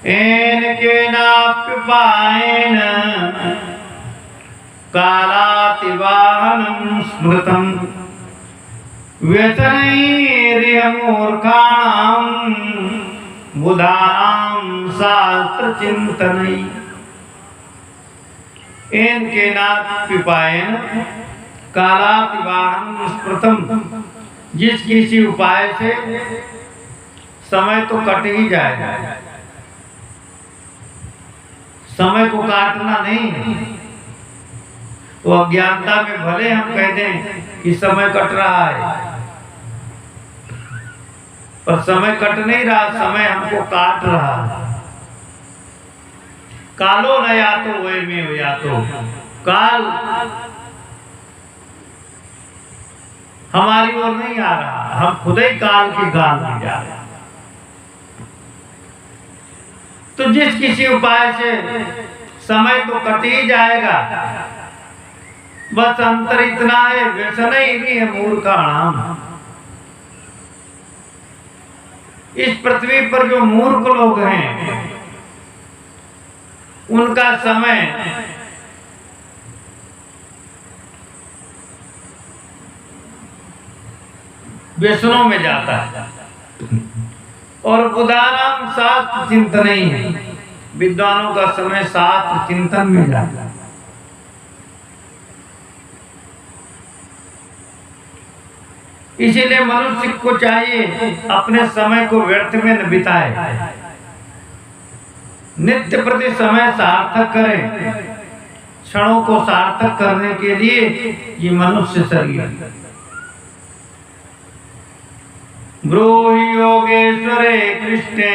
N K नाप्युपायेन कालातिवाहनं स्मृतं व्यसनैर्यमूर्खाणां बुधानां शास्त्रचिन्तनै। N K नाप्युपायेन कालातिवाहनं स्मृतं, जिस किसी उपाय से समय तो कट ही जाएगा, समय को काटना नहीं। तो अज्ञानता में भले हम कह दें कि समय कट रहा है, पर समय कट नहीं रहा, समय हमको काट रहा है। कालो न यातो वयमेव यातो, काल हमारी ओर नहीं आ रहा, हम खुद ही काल के गाल में जा रहे हैं। तो जिस किसी उपाय से समय तो कट ही जाएगा, बस अंतर इतना है, व्यसन ही नहीं है मूर्खाणाम। इस पृथ्वी पर जो मूर्ख लोग हैं उनका समय व्यसनों में जाता है, और बुधानाम शास्त्र चिंतन ही है, विद्वानों का समय शास्त्र चिंतन में जाता है। इसीलिए मनुष्य को चाहिए अपने समय को व्यर्थ में न बिताए, नित्य प्रति समय सार्थक करे। क्षणों को सार्थक करने के लिए ये मनुष्य शरीर। ब्रूहि योगेश्वरे कृष्णे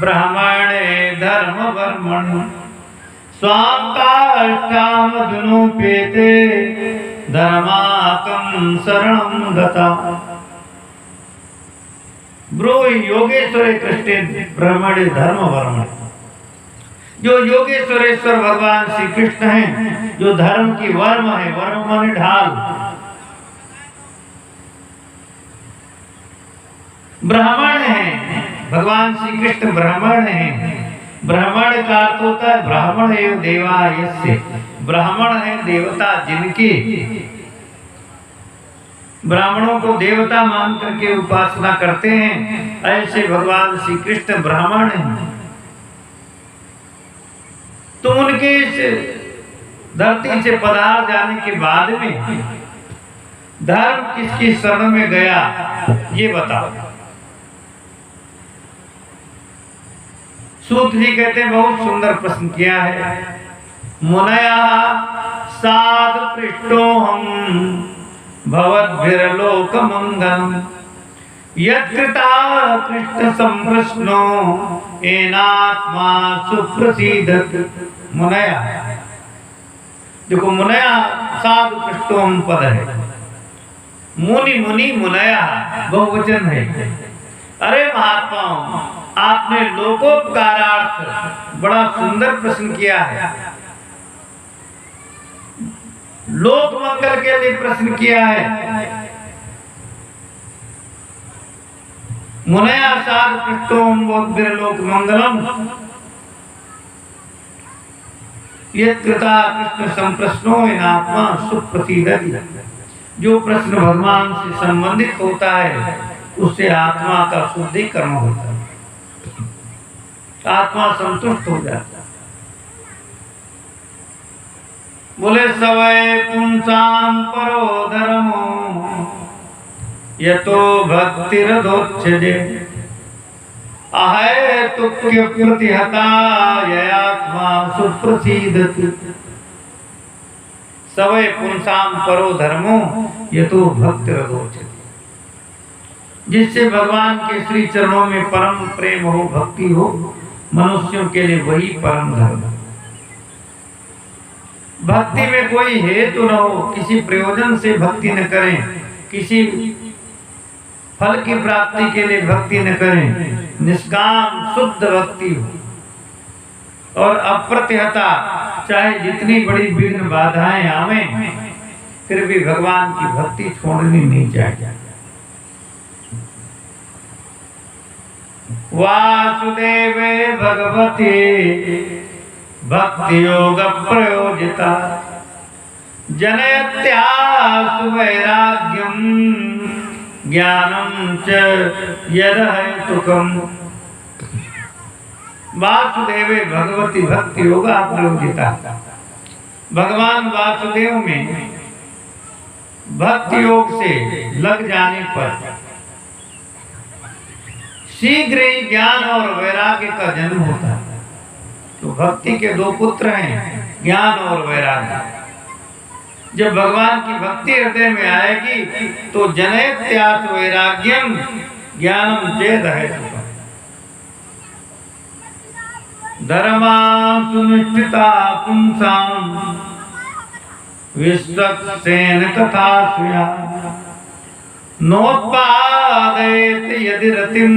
ब्राह्मणे धर्म वर्मणि स्वाकाष्ठामधुनोपेते धर्माकं शरणं गता। ब्रूहि योगेश्वरे कृष्णे ब्राह्मणे धर्म वर्मणि, जो योगेश्वरेश्वर भगवान श्री कृष्ण हैं, जो धर्म की वर्म है, वर्म माने ढाल, ब्राह्मण है। भगवान श्री कृष्ण ब्राह्मण है। ब्राह्मण का अर्थ होता है ब्राह्मण एवं देवा यस्य, ब्राह्मण है देवता जिनकी, ब्राह्मणों को देवता मान करके उपासना करते हैं, ऐसे भगवान श्री कृष्ण ब्राह्मण हैं। तो उनके इस धरती से पधार जाने के बाद में धर्म किसकी शरण में गया, ये बताओ। सूत जी कहते हैं बहुत सुंदर प्रश्न किया है। मुनया साध पृष्ठोहम भवद्भिर्लोक मंगलम यत्कृता कृष्ण संप्रश्नो एनात्मा सुप्रसीदत। मुनया, देखो मुनया साध पृष्ठोहम पद है, मुनि मुनि मुनया बहुवचन है। अरे महात्माओं, आपने लोकोपकारार्थ बड़ा सुंदर प्रश्न किया है, लोक मंगल के लिए प्रश्न किया है। मुनया साध पृष्ठोम लोक मंगलम यत्कृता कृष्ण संप्रश्नो एनात्मा सुप्रसीदति। जो प्रश्न भगवान से संबंधित होता है उससे आत्मा का शुद्धिकरण होता है, आत्मा संतुष्ट हो जाता है। बोले सवै पुंसाम परो धर्मो यतो भक्तिरधोच्यते अहेतुक्य प्रतिहता ययात्मा सुप्रसीदति। सवै पुंसाम परो धर्मो यतो भक्तिरधोच्यते, जिससे भगवान के श्री चरणों में परम प्रेम हो, भक्ति हो, मनुष्यों के लिए वही परम धर्म। भक्ति में कोई हेतु न हो, किसी प्रयोजन से भक्ति न करें, किसी फल की प्राप्ति के लिए भक्ति न करें, निष्काम शुद्ध भक्ति हो और अप्रतिहता, चाहे जितनी बड़ी विघ्न बाधाएं आवें फिर भी भगवान की भक्ति छोड़नी नहीं चाहिए। वासुदेवे भगवते भक्ति योग प्रयोजिता जनयत्यासु वैराग्यम ज्ञानम च यदहेतुकम्। वासुदेवे भगवती भक्ति योगा प्रयोजिता। भगवान वासुदेव में भक्ति योग से लग जाने पर शीघ्र ही ज्ञान और वैराग्य का जन्म होता है। तो भक्ति के दो पुत्र हैं, ज्ञान और वैराग्य। जब भगवान की भक्ति हृदय में आएगी तो जनयत्यास वैराग्यम ज्ञानम चेद है। धर्मा सुनिश्चिता पुंसाम विश्वक्सेन तथा स्या नोत्पादयेत यदि रतिम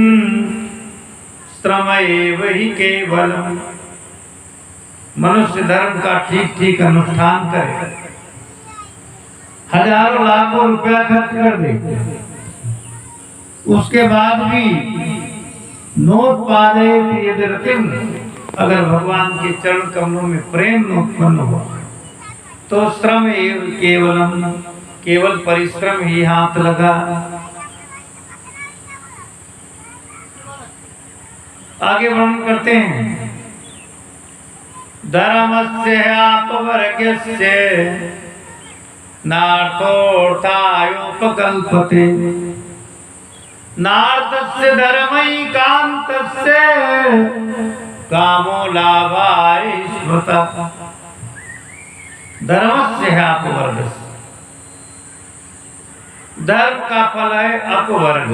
श्रमैव हि केवलम। मनुष्य धर्म का ठीक ठीक अनुष्ठान करे, हजारों लाखों रुपया खर्च कर दे, उसके बाद भी नोत्पादयेत यदि रतिम, अगर भगवान के चरण कमलों में प्रेम न उत्पन्न हो तो श्रम एव केवलम, केवल परिश्रम ही हाथ लगा। आगे वर्णन करते हैं, धर्मस्य अपवर्गस्य नार्थोऽर्थायोपकल्पते नार्थस्य धर्मैकान्तस्य कामो लाभाय स्मृता। धर्मस्य अपवर्गस्य, धर्म का फल है अपवर्ग।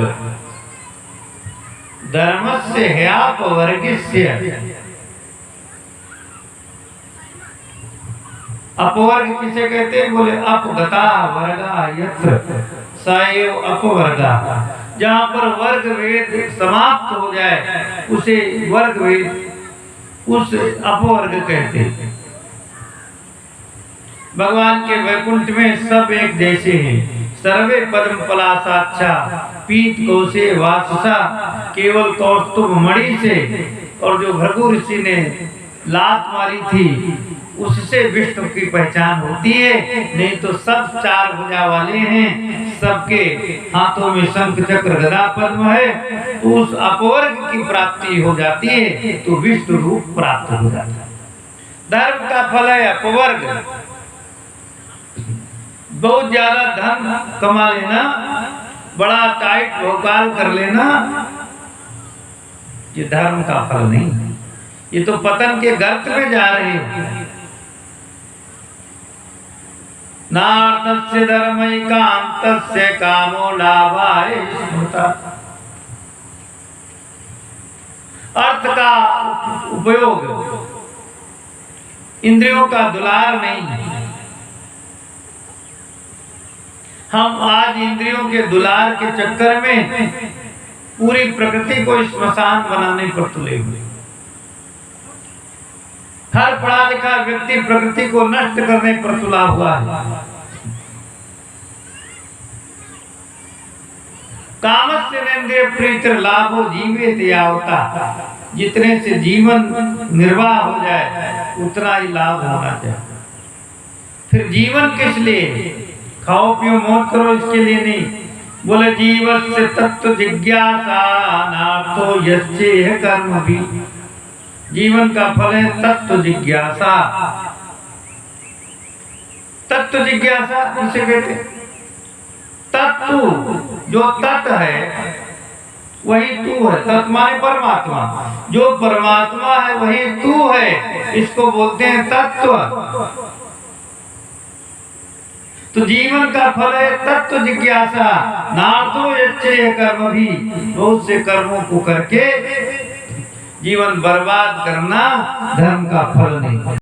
धर्मस्य ह्यापवर्गस्य, अपवर्ग किसे कहते हैं? बोले अपगता वर्गा यत्र सएव अपवर्गा। जहां पर वर्ग भेद समाप्त हो जाए उसे वर्ग भेद, उस अपवर्ग कहते हैं। भगवान के वैकुंठ में सब एक जैसे हैं। सर्वे पद्म पलासाक्षा पीत कोसे वाससा, केवल कौस्तुभ मणि से और जो भृगु ऋषि ने लात मारी थी उससे विष्णु की पहचान होती है। नहीं तो सब चार भुजा वाले हैं, सबके हाथों में शंख चक्र गदा पद्म है। तो उस अपवर्ग की प्राप्ति हो जाती है तो विष्णु रूप प्राप्त हो जाता है। धर्म का फल है अपवर्ग। बहुत ज्यादा धन कमा लेना, बड़ा टाइट भोकाल कर लेना, ये धर्म का फल नहीं। ये तो पतन के गर्त में जा रहे हो। नार्थस्य धर्मैकान्तस्य कामो लाभाय स्मृता। अर्थ का उपयोग इंद्रियों का दुलार नहीं। हम आज इंद्रियों के दुलार के चक्कर में पूरी प्रकृति को श्मशान बनाने पर तुले हुए। हर पढ़ा लिखा व्यक्ति प्रकृति को नष्ट करने पर तुला हुआ है। कामस्य नेन्द्रिय प्रीतिर लाभो जीवित यावता। जितने से जीवन निर्वाह हो जाए उतना ही लाभ होना चाहिए। फिर जीवन किस लिए? खाओ पियो मौज करो इसके लिए नहीं। बोले जीवस्य तत्व जिज्ञासा नार्थो यस्येह कर्म भी। जीवन का फल है तत्व जिज्ञासा। तत्व जिज्ञासा किसे कहते? तत्व, जो तत्व है वही तू है। तत्व माने परमात्मा। जो परमात्मा है वही तू है, इसको बोलते हैं तत्व। तो जीवन का फल है तत्व जिज्ञासा। नार्थो यच्चेह कर्म भी। बहुत से कर्मों को करके जीवन बर्बाद करना धर्म का फल नहीं।